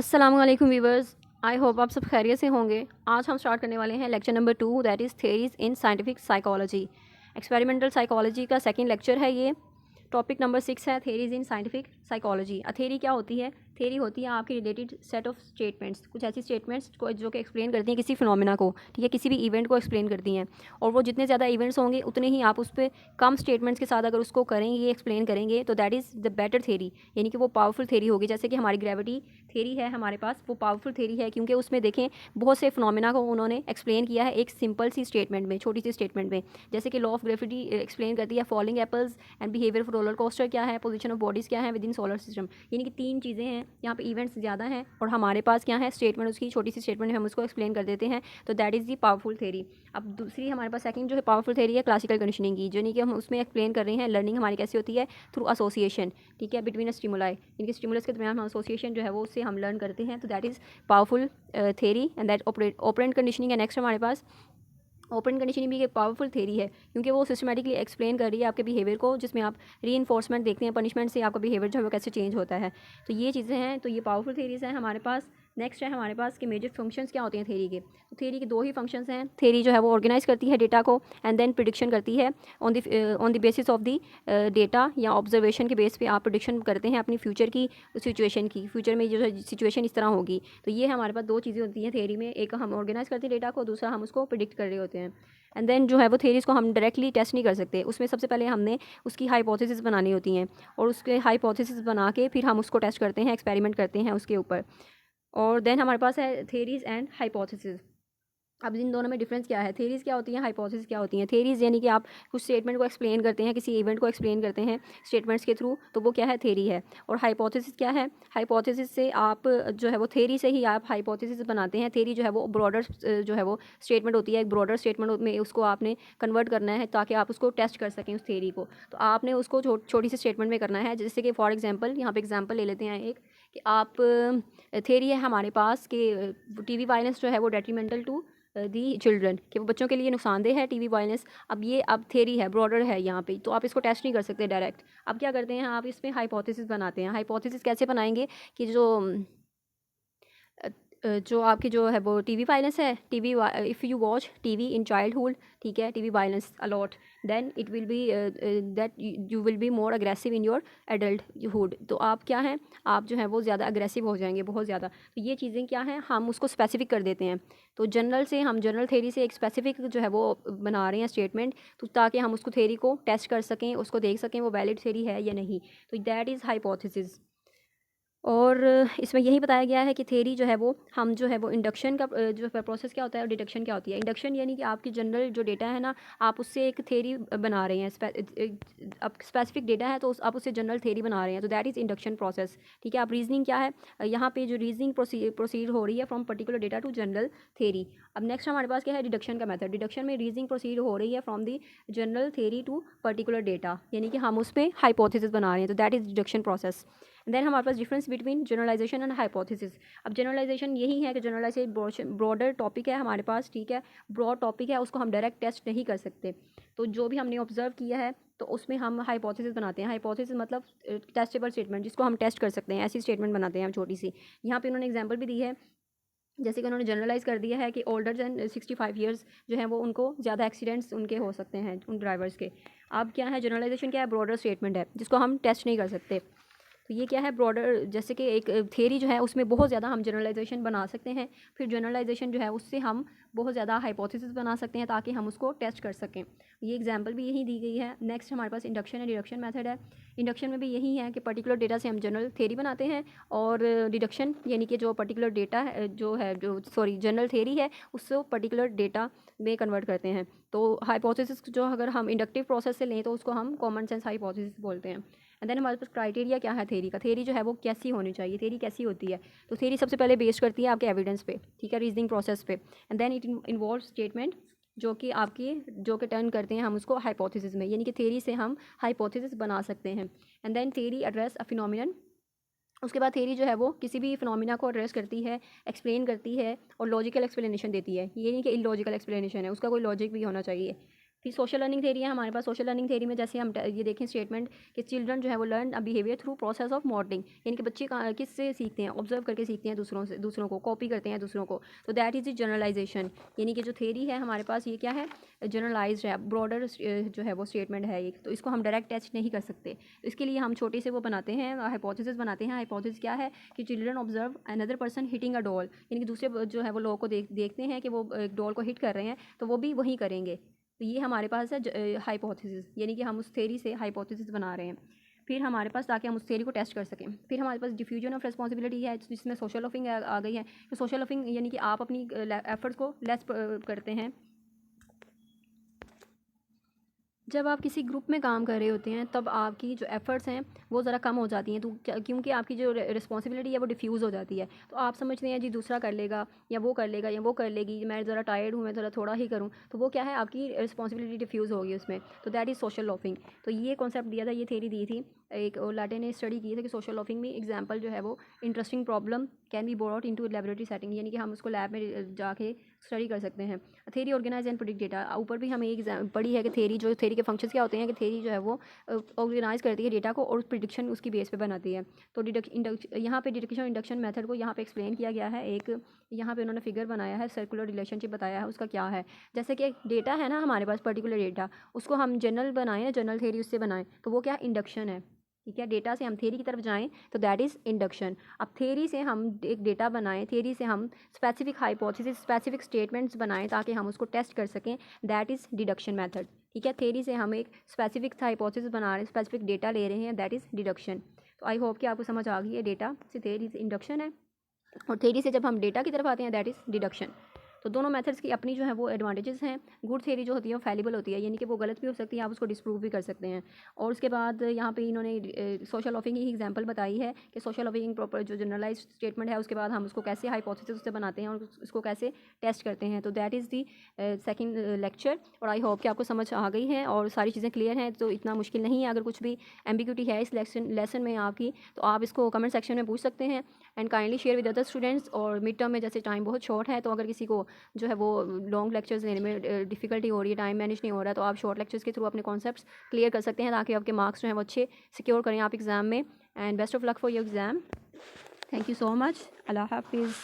अस्सलामुअलैकुम viewers, I hope आप सब खैरियत से होंगे। आज हम स्टार्ट करने वाले हैं lecture number 2, that is theories in scientific psychology. Experimental psychology का सेकंड लेक्चर है ये। टॉपिक नंबर 6 है theories in scientific psychology. A theory क्या होती है? थेरी होती है आपकी रिलेटेड सेट ऑफ स्टेटमेंट्स, कुछ ऐसी स्टेटमेंट्स को जो कि एक्सप्लेन करती हैं किसी फिनोमिना को, ठीक है, किसी भी इवेंट को एक्सप्लेन करती हैं। और वो जितने ज़्यादा इवेंट्स होंगे उतने ही आप उस पर कम स्टेटमेंट्स के साथ अगर उसको करेंगे, एक्सप्लेन करेंगे, तो that is the better theory, यानी कि वो पावरफुल थेरी होगी। जैसे कि हमारी ग्रेविटी थेरी है हमारे पास, वो पावरफुल थेरी है क्योंकि उसमें देखें बहुत से फिनोमिना को उन्होंने एक्सप्लेन किया है एक सिंपल सी स्टेटमेंट में, छोटी सी स्टेटमेंट में। जैसे कि लॉ ऑफ ग्रेविटी एक्सप्लेन करती है falling apples and behaviour of roller coaster क्या है, पोजीशन ऑफ बॉडीज़ क्या है विद इन सोलर सिस्टम, यानी कि तीन चीज़ें हैं। यहाँ पे इवेंट्स ज़्यादा हैं और हमारे पास क्या है, स्टेटमेंट, उसकी छोटी सी स्टेटमेंट हम उसको एक्सप्लेन कर देते हैं, तो that is the powerful theory. अब दूसरी हमारे पास सेकंड जो है पावरफुल थेरी है क्लासिकल कंडीशनिंग की, यानी कि हम उसमें एक्सप्लेन कर रहे हैं लर्निंग हमारी कैसे होती है, थ्रू एसोसिएशन, ठीक है, बिटवीन अ स्टिमुलाई, यानी कि स्टिमुलस के दरमियान हम एसोसिएशन जो है वो उससे हम लर्न करते हैं, तो that is powerful theory and that operant conditioning है। नेक्स्ट हमारे पास ओपन कंडीशनिंग भी एक पावरफुल थेरी है क्योंकि वो सिस्टमेटिकली एक्सप्लेन कर रही है आपके बिहेवियर को, जिसमें आप री देखते हैं, पनिशमेंट से आपका बिहेवियर जो है वो कैसे चेंज होता है। तो ये चीज़ें हैं, तो ये पावरफुल थेरीज हैं हमारे पास। नेक्स्ट है हमारे पास कि मेजर फंक्शंस क्या होते हैं थेरी के। तो थेरी के दो ही फंक्शंस हैं। थेरी जो है वो ऑर्गेनाइज करती है डेटा को एंड देन प्रिडिक्शन करती है on the basis of the data या ऑब्जर्वेशन के बेस पे आप प्रिडिक्शन करते हैं अपनी फ्यूचर की सिचुएशन की, फ्यूचर में जो है सिचुएशन इस तरह होगी। तो ये हमारे पास दो चीज़ें होती हैं थेरी में, एक हम ऑर्गेनाइज करते हैं डेटा को, दूसरा हम उसको प्रिडिक्ट कर रहे होते हैं। एंड देन जो है वो थेरीज़ को हम डायरेक्टली टेस्ट नहीं कर सकते, उसमें सबसे पहले हमने उसकी हाइपोथेसिस बनानी होती हैं और उसके हाइपोथेसिस बना के फिर हम उसको टेस्ट करते हैं, एक्सपेरिमेंट करते हैं उसके ऊपर। और देन हमारे पास है थेरीज़ एंड हाइपोथेसिस। अब इन दोनों में डिफरेंस क्या है? थेरीज़ क्या होती हैं, हाइपोथेसिस क्या होती हैं? थेरीज़ यानी कि आप कुछ स्टेटमेंट को एक्सप्लेन करते हैं, किसी इवेंट को एक्सप्लेन करते हैं स्टेटमेंट्स के थ्रू, तो वो क्या है, थेरी है। और हाइपोथेसिस क्या है? हाइपोथेसिस से आप जो है वो थेरी से ही आप हाइपोथेसिस बनाते हैं। थेरी जो है वो ब्रॉडर जो है वो स्टेटमेंट होती है, एक ब्रॉडर स्टेटमेंट में उसको आपने कन्वर्ट करना है ताकि आप उसको टेस्ट कर सकें उस थेरी को। तो आपने उसको छोटी सी स्टेटमेंट में करना है। जैसे कि फॉर एग्जाम्पल यहाँ पे एग्जाम्पल ले लेते हैं एक, कि आप थेरी है हमारे पास कि टीवी वायलेंस जो है वो डेट्रीमेंटल टू दी चिल्ड्रन, कि वो बच्चों के लिए नुकसानदेह है टीवी वायलेंस। अब थेरी है, ब्रॉडर है यहाँ पे, तो आप इसको टेस्ट नहीं कर सकते डायरेक्ट। अब क्या करते हैं, आप इसमें हाइपोथेसिस बनाते हैं। हाइपोथेसिस कैसे बनाएंगे कि जो आपकी जो है वो टीवी वायलेंस है, TV if you watch TV in childhood, ठीक है, TV violence a lot, then it will be that you will be more aggressive in your adulthood. तो आप क्या हैं, आप जो है वो ज़्यादा अग्रेसिव हो जाएंगे, बहुत ज़्यादा। तो ये चीज़ें क्या हैं, हम उसको स्पेसिफिक कर देते हैं। तो जनरल से हम जनरल थेरी से एक स्पेसिफिक जो है वो बना रहे हैं स्टेटमेंट, तो ताकि हम उसको थेरी को टेस्ट कर सकें, उसको देख सकें वो वैलिड थेरी है या नहीं। तो दैट इज़ हाइपोथेसिस। और इसमें यही बताया गया है कि थेरी जो है वो हम जो है वो इंडक्शन का जो प्रोसेस क्या होता है और डिडक्शन क्या होती है। इंडक्शन यानी कि आपकी जनरल जो डेटा है ना, आप उससे एक थेरी बना रहे हैं, अब स्पेसिफिक डेटा है तो आप उससे जनरल थेरी बना रहे हैं, तो दैट इज़ इंडक्शन प्रोसेस, ठीक है। अब रीजनिंग क्या है, यहाँ पे जो रीजनिंग प्रोसीड हो रही है from particular data to general theory. अब नेक्स्ट हमारे पास क्या है, डिडक्शन का मेथड। डिडक्शन में रीजनिंग प्रोसीड हो रही है from the general theory to particular data, यानी कि हम उस पर हाइपोथेसिस बना रहे हैं, तो that is deduction process. Then हमारे पास difference between generalization and hypothesis. अब जनरलाइजेशन यही है कि जनरलाइजेशन ब्रॉडर टॉपिक है हमारे पास, ठीक है, ब्रॉड टॉपिक है, उसको हम डायरेक्ट टेस्ट नहीं कर सकते। तो जो भी हमने ऑब्जर्व किया है तो उसमें हम हाइपोथेसिस बनाते हैं। हाइपोथेसिस मतलब टेस्टेबल स्टेटमेंट, जिसको हम टेस्ट कर सकते हैं, ऐसी स्टेटमेंट बनाते हैं हम छोटी सी। यहाँ पे उन्होंने एग्जाम्पल भी दी है, जैसे कि उन्होंने जनरलाइज कर दिया है कि ओल्डर दैन 65 ईयर्स जो है वो उनको ज़्यादा एक्सीडेंट्स उनके हो सकते हैं, उन ड्राइवर्स के। अब क्या है, जनरलाइजेशन क्या है, ब्रॉडर स्टेटमेंट है जिसको हम टेस्ट नहीं कर सकते। तो ये क्या है, ब्रॉडर, जैसे कि एक थेरी जो है उसमें बहुत ज़्यादा हम जनरलाइजेशन बना सकते हैं, फिर जनरलाइजेशन जो है उससे हम बहुत ज़्यादा हाइपोथेसिस बना सकते हैं ताकि हम उसको टेस्ट कर सकें। ये एग्जांपल भी यही दी गई है। नेक्स्ट हमारे पास इंडक्शन एंड डिडक्शन मेथड है। इंडक्शन में भी यही है कि पर्टिकुलर डेटा से हम जनरल थेरी बनाते हैं, और डिडक्शन यानी कि जो पर्टिकुलर डेटा है जो जनरल थेरी है उसको पर्टिकुलर डेटा में कन्वर्ट करते हैं। तो हाइपोथेसिस जो अगर हम इंडक्टिव प्रोसेस से लें तो उसको हम कॉमन सेंस हाइपोथेसिस बोलते हैं। एंड देन हमारे पास क्राइटेरिया क्या है थेरी का, थेरी जो है वो कैसी होनी चाहिए, थेरी कैसी होती है। तो थेरी सबसे पहले बेस्ड करती है आपके एविडेंस पे, ठीक है, रीजनिंग प्रोसेस पे। And then it involve statement जो कि आपकी जो कि टर्न करते हैं हम उसको हाइपोथेसिस में, यानी कि थेरी से हम हाइपोथेसिस बना सकते हैं। And then theory address a phenomenon. उसके बाद थेरी जो है वो किसी भी फिनोमिना को एड्रेस करती है, एक्सप्लेन करती है और लॉजिकल एक्सप्लेनेशन देती है। ये नहीं कि इलॉजिकल एक्सप्लेनेशन है, उसका कोई लॉजिक भी होना चाहिए। फिर सोशल लर्निंग थेरी है हमारे पास। सोशल लर्निंग थेरी में जैसे हम ये देखें स्टेटमेंट कि चिल्ड्रन जो है वो learn a behaviour through process of modelling, यानी कि बच्चे किससे सीखते हैं, ऑब्जर्व करके सीखते हैं दूसरों को कॉपी करते हैं दूसरों को। तो दैट इज़ द जनरलाइजेशन, यानी कि जो थेरी है हमारे पास ये क्या है, जनरलाइज्ड है, ब्रॉडर जो है वो स्टेटमेंट है एक, तो इसको हम डायरेक्ट टेस्ट नहीं कर सकते। तो इसके लिए हम छोटे से वो बनाते हैं, हाइपोथेसिस बनाते हैं। हाइपोथेसिस क्या है कि children observe another person hitting a doll, यानी कि दूसरे जो है वो लोगों को देखते हैं कि वो एक डॉल को हिट कर रहे हैं, तो वो भी वही करेंगे। तो ये हमारे पास है हाइपोथेसिस, यानी कि हम उस थेरी से हाइपोथेसिस बना रहे हैं। फिर हमारे पास, ताकि हम उस थेरी को टेस्ट कर सकें, फिर हमारे पास डिफ्यूजन ऑफ रिस्पॉन्सिबिलिटी है, जिसमें सोशल लॉफिंग आ गई है। तो सोशल लॉफिंग यानी कि आप अपनी एफर्ट्स को लेस करते हैं। जब आप किसी ग्रुप में काम कर रहे होते हैं तब आपकी जो एफ़र्ट्स हैं वो ज़रा कम हो जाती हैं, तो क्योंकि आपकी जो रिस्पॉन्सिबिलिटी है वो डिफ्यूज़ हो जाती है। तो आप समझते हैं जी दूसरा कर लेगा या वो कर लेगा या वो कर लेगी, मैं ज़रा टायर्ड हूँ, मैं ज़रा थोड़ा ही करूँ, तो वो क्या है, आपकी रिस्पॉन्सिबिलिटी डिफ्यूज़ होगी उसमें। तो दैट इज़ सोशल लॉफिंग। तो ये कॉन्सेप्ट दिया था, ये थेरी दी थी एक लाटे ने स्टडी की थी कि सोशल लॉफिंग में एग्जाम्पल जो है वो interesting problem can be brought into laboratory setting, यानी कि हम उसको लैब में जाके स्टडी कर सकते हैं। Theory organise and predict data, ऊपर भी हमें एक पढ़ी है कि थेरी के फंक्शंस क्या होते हैं, कि थेरी जो है वो ऑर्गेनाइज करती है डेटा को और प्रिडिक्शन उसकी बेस पे बनाती है। तो यहाँ पे डिडक्शन इंडक्शन मेथड को यहाँ पे एक्सप्लेन किया गया है। एक यहाँ पे उन्होंने फिगर बनाया है, सर्कुलर रिलेशनशिप बताया है उसका क्या है। जैसे कि डेटा है ना हमारे पास पर्टिकुलर डेटा, उसको हम जनरल बनाएं ना, जनरल थेरी उससे बनाएं, तो वो क्या इंडक्शन है। ठीक है, डेटा से हम थेरी की तरफ जाएं तो दैट इज़ इंडक्शन। अब थेरी से हम एक डेटा बनाएं, थेरी से हम स्पेसिफिक हाइपोथेसिस, स्पेसिफिक स्टेटमेंट्स बनाएं ताकि हम उसको टेस्ट कर सकें, दैट इज़ डिडक्शन मेथड। ठीक है, थेरी से हम एक स्पेसिफिक हाइपोथेसिस बना रहे हैं, स्पेसिफिक डेटा ले रहे हैं, दैट इज़ डिडक्शन। तो आई होप कि आपको समझ आ गई है, डेटा से थेरी से इंडक्शन है और थेरी से जब हम डेटा की तरफ आते हैं दैट इज़ डिडक्शन। तो दोनों मेथड्स की अपनी जो है वो एडवांटेजेस हैं। गुड थेरी जो होती है वो फैलिबल होती है, यानी कि वो गलत भी हो सकती है, आप उसको डिस्प्रूव भी कर सकते हैं। और उसके बाद यहाँ पे इन्होंने सोशल लॉफिंग की एग्जांपल बताई है कि सोशल लॉफिंग प्रॉपर जो जनरलाइज स्टेटमेंट है उसके बाद हम उसको कैसे हाइपोथेसिस उससे बनाते हैं और उसको कैसे टेस्ट करते हैं। तो that is the second lecture, और आई होप कि आपको समझ आ गई है और सारी चीज़ें क्लियर हैं। तो इतना मुश्किल नहीं है, अगर कुछ भी एम्बिग्यूटी है इस लेसन में आपकी, तो आप इसको कमेंट सेक्शन में पूछ सकते हैं and kindly share with other students. और मिड टर्म में जैसे टाइम बहुत शॉर्ट है, तो अगर किसी को जो है वो लॉन्ग लेक्चर्स लेने में डिफ़िकल्टी हो रही है, टाइम मैनेज नहीं हो रहा है, तो आप शॉर्ट लेक्चर्स के थ्रू अपने कॉन्सेप्ट्स क्लियर कर सकते हैं ताकि आपके मार्क्स जो हैं वो अच्छे सिक्योर करें आप एग्ज़ाम में। And best of luck for your exam. Thank you so much. अल्लाह हाफिज़।